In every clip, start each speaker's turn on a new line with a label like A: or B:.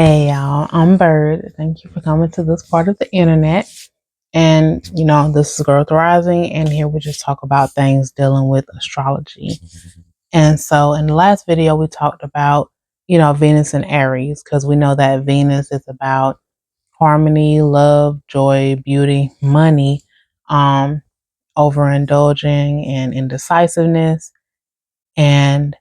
A: Hey y'all, I'm Bird. Thank you for coming to this part of the internet. And this is Growth Rising, and here we just talk about things dealing with astrology. And so in the last video, we talked about, Venus and Aries, because we know that Venus is about harmony, love, joy, beauty, money, um, overindulging and indecisiveness. And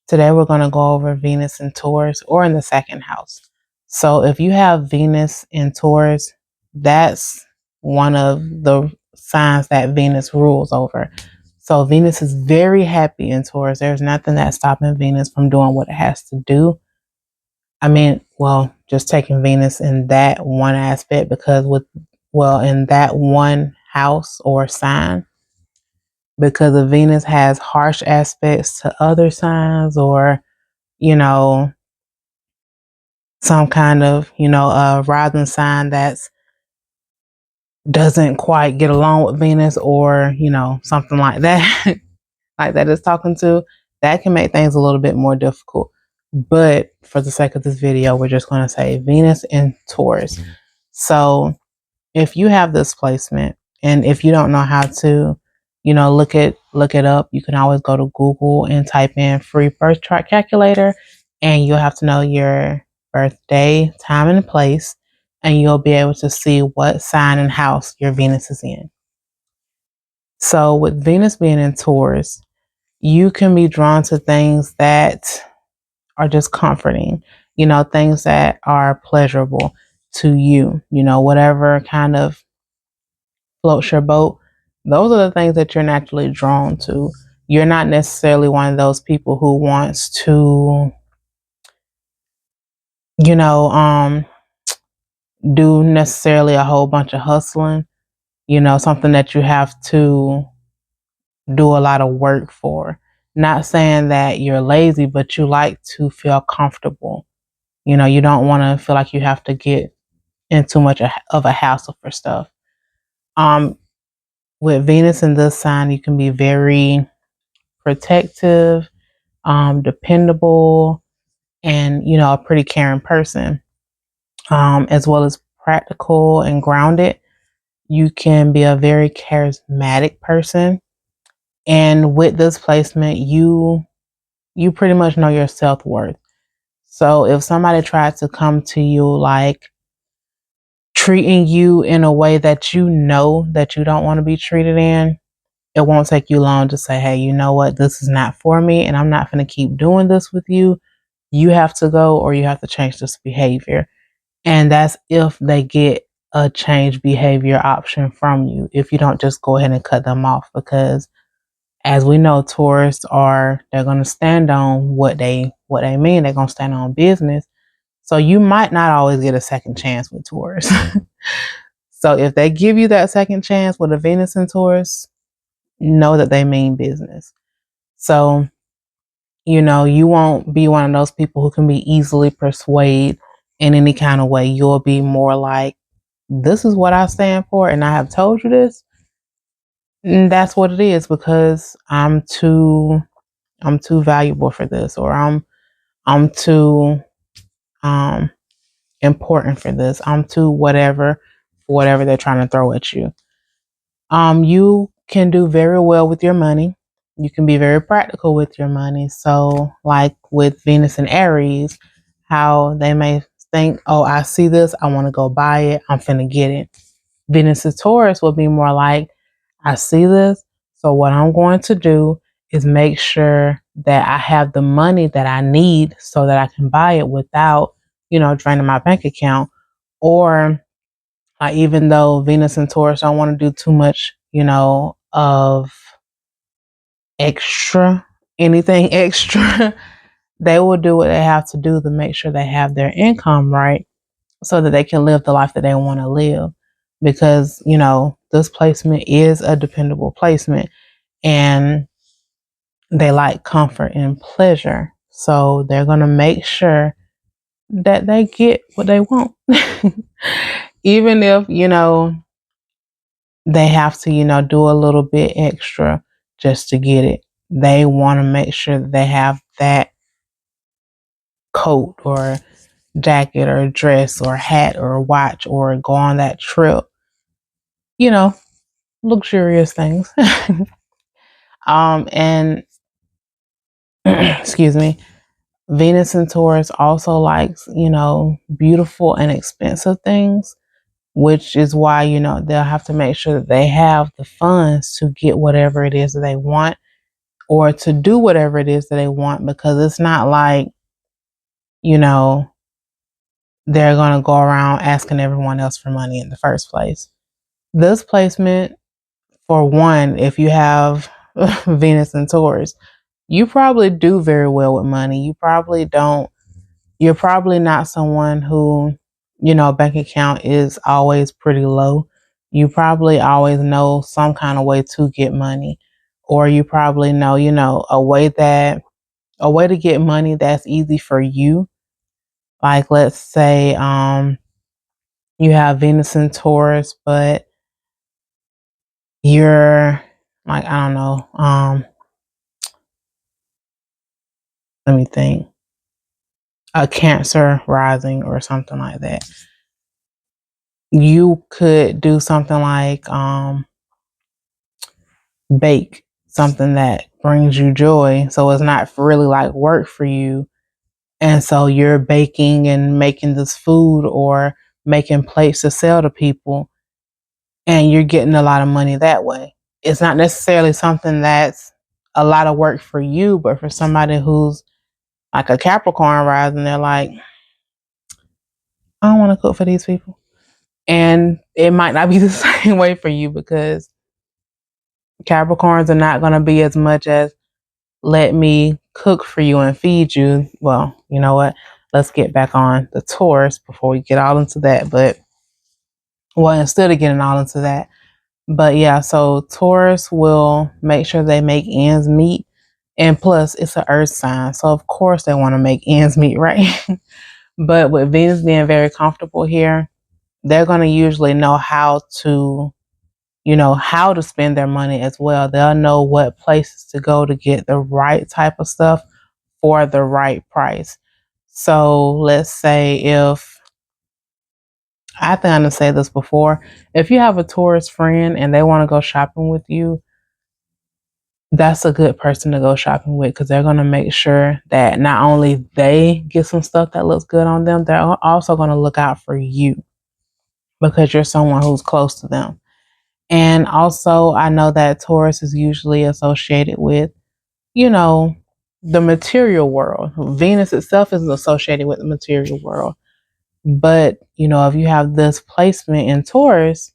A: today we're going to go over Venus in Taurus, or in the second house. So if you have Venus in Taurus, that's one of the signs that Venus rules over. So Venus is very happy in Taurus. There's nothing that's stopping Venus from doing what it has to do. Just taking Venus in that one aspect, because in that one house or sign, because if Venus has harsh aspects to other signs, or some kind of, a rising sign that's doesn't quite get along with Venus, or, something like that, like that is talking to, that can make things a little bit more difficult. But for the sake of this video, we're just going to say Venus in Taurus. So if you have this placement, and if you don't know how to, look it up, you can always go to Google and type in free birth chart calculator, and you'll have to know your birthday, time, and place, and you'll be able to see what sign and house your Venus is in. So with Venus being in Taurus, you can be drawn to things that are just comforting, things that are pleasurable to you, whatever kind of floats your boat. Those are the things that you're naturally drawn to. You're not necessarily one of those people who wants to, do necessarily a whole bunch of hustling, something that you have to do a lot of work for. Not saying that you're lazy, but you like to feel comfortable. You don't want to feel like you have to get in too much of a hassle for stuff. With Venus in this sign, you can be very protective, dependable, and a pretty caring person, as well as practical and grounded. You can be a very charismatic person, and with this placement, you pretty much know your self-worth. So if somebody tried to come to you like treating you in a way that you know that you don't want to be treated in, it won't take you long to say, hey, you know what, this is not for me, and I'm not going to keep doing this with you. You have to go, or you have to change this behavior. And that's if they get a change behavior option from you, if you don't just go ahead and cut them off. Because as we know, Taurus they're going to stand on what they mean. They're going to stand on business. So you might not always get a second chance with Taurus. So if they give you that second chance with a Venus in Taurus, know that they mean business. So, you won't be one of those people who can be easily persuaded in any kind of way. You'll be more like, this is what I stand for, and I have told you this. And that's what it is, because I'm too valuable for this, or I'm too important for this. I'm too whatever for whatever they're trying to throw at you. You can do very well with your money. You can be very practical with your money. So like with Venus and Aries, how they may think, oh, I see this, I want to go buy it, I'm finna get it. Venus and Taurus will be more like, I see this, so what I'm going to do is make sure that I have the money that I need so that I can buy it without, draining my bank account. Or even though Venus and Taurus don't want to do too much, of anything extra, they will do what they have to do to make sure they have their income right, so that they can live the life that they want to live. Because, this placement is a dependable placement, and they like comfort and pleasure. So they're going to make sure that they get what they want. Even if, they have to, do a little bit extra just to get it. They want to make sure that they have that coat or jacket or a dress or a hat or a watch or go on that trip, you know, luxurious things. And excuse me, Venus and Taurus also likes, beautiful and expensive things, which is why, they'll have to make sure that they have the funds to get whatever it is that they want or to do whatever it is that they want, because it's not like, you know, they're going to go around asking everyone else for money in the first place. This placement, for one, if you have Venus and Taurus, you probably do very well with money. You're probably not someone who, bank account is always pretty low. You probably always know some kind of way to get money, or you probably know, a way to get money that's easy for you. Like, let's say, you have Venus and Taurus, but you're like, I don't know, let me think, a Cancer rising or something like that. You could do something like bake something that brings you joy. So it's not really like work for you. And so you're baking and making this food or making plates to sell to people, and you're getting a lot of money that way. It's not necessarily something that's a lot of work for you, but for somebody who's like a Capricorn rising, they're like, I don't want to cook for these people. And it might not be the same way for you, because Capricorns are not going to be as much as, let me cook for you and feed you. Well, you know what? Let's get back on the Taurus before we get all into that. Instead of getting all into that, but yeah, so Taurus will make sure they make ends meet. And plus, it's an earth sign. So, of course, they want to make ends meet, right? But with Venus being very comfortable here, they're going to usually know how to spend their money as well. They'll know what places to go to get the right type of stuff for the right price. So let's say, if I think I'm gonna say this before, if you have a Taurus friend and they want to go shopping with you, that's a good person to go shopping with, because they're going to make sure that not only they get some stuff that looks good on them, they're also going to look out for you because you're someone who's close to them. And also, I know that Taurus is usually associated with, you know, the material world. Venus itself is associated with the material world. But, if you have this placement in Taurus,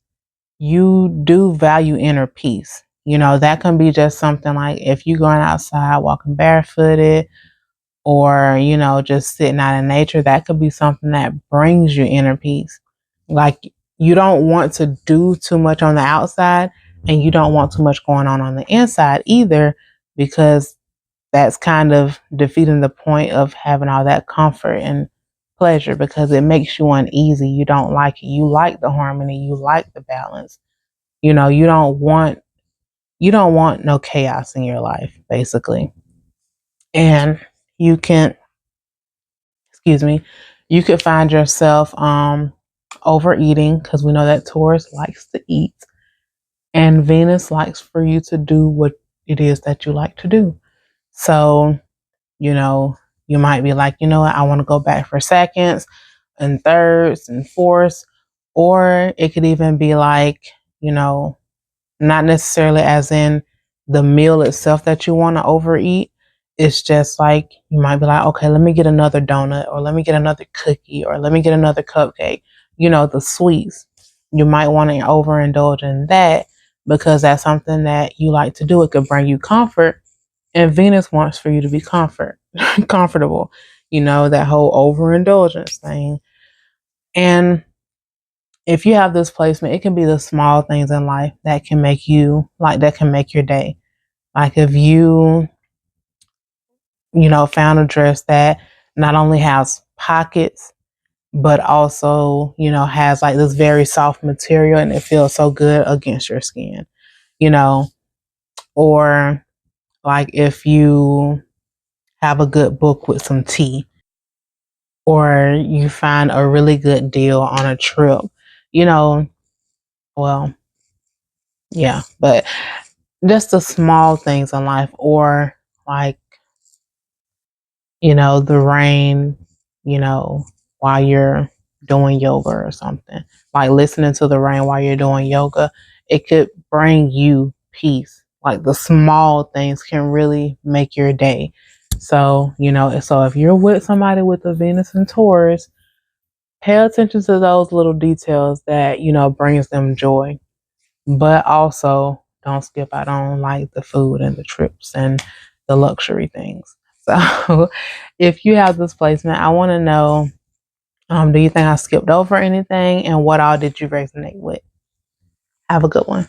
A: you do value inner peace. That can be just something like if you're going outside walking barefooted, or, just sitting out in nature, that could be something that brings you inner peace. Like, you don't want to do too much on the outside, and you don't want too much going on the inside either, because that's kind of defeating the point of having all that comfort and pleasure, because it makes you uneasy. You don't like it. You like the harmony. You like the balance. You don't want no chaos in your life, basically. And you can, excuse me, you could find yourself overeating, because we know that Taurus likes to eat, and Venus likes for you to do what it is that you like to do. So, you might be like, what, I want to go back for seconds and thirds and fourths. Or it could even be like, not necessarily as in the meal itself that you want to overeat. It's just like, you might be like, okay, let me get another donut, or let me get another cookie, or let me get another cupcake, the sweets. You might want to overindulge in that, because that's something that you like to do. It could bring you comfort. And Venus wants for you to be comfortable, that whole overindulgence thing. And if you have this placement, it can be the small things in life that can make that can make your day. Like if found a dress that not only has pockets, but also, has like this very soft material, and it feels so good against your skin, you know, or like if you have a good book with some tea, or you find a really good deal on a trip. You know, well, yeah, but just the small things in life, or like, the rain, you know, while you're doing yoga or something, like listening to the rain while you're doing yoga, it could bring you peace. Like the small things can really make your day. So, so if you're with somebody with a Venus and Taurus, pay attention to those little details that, brings them joy. But also don't skip out on like the food and the trips and the luxury things. So if you have this placement, I want to know, do you think I skipped over anything, and what all did you resonate with? Have a good one.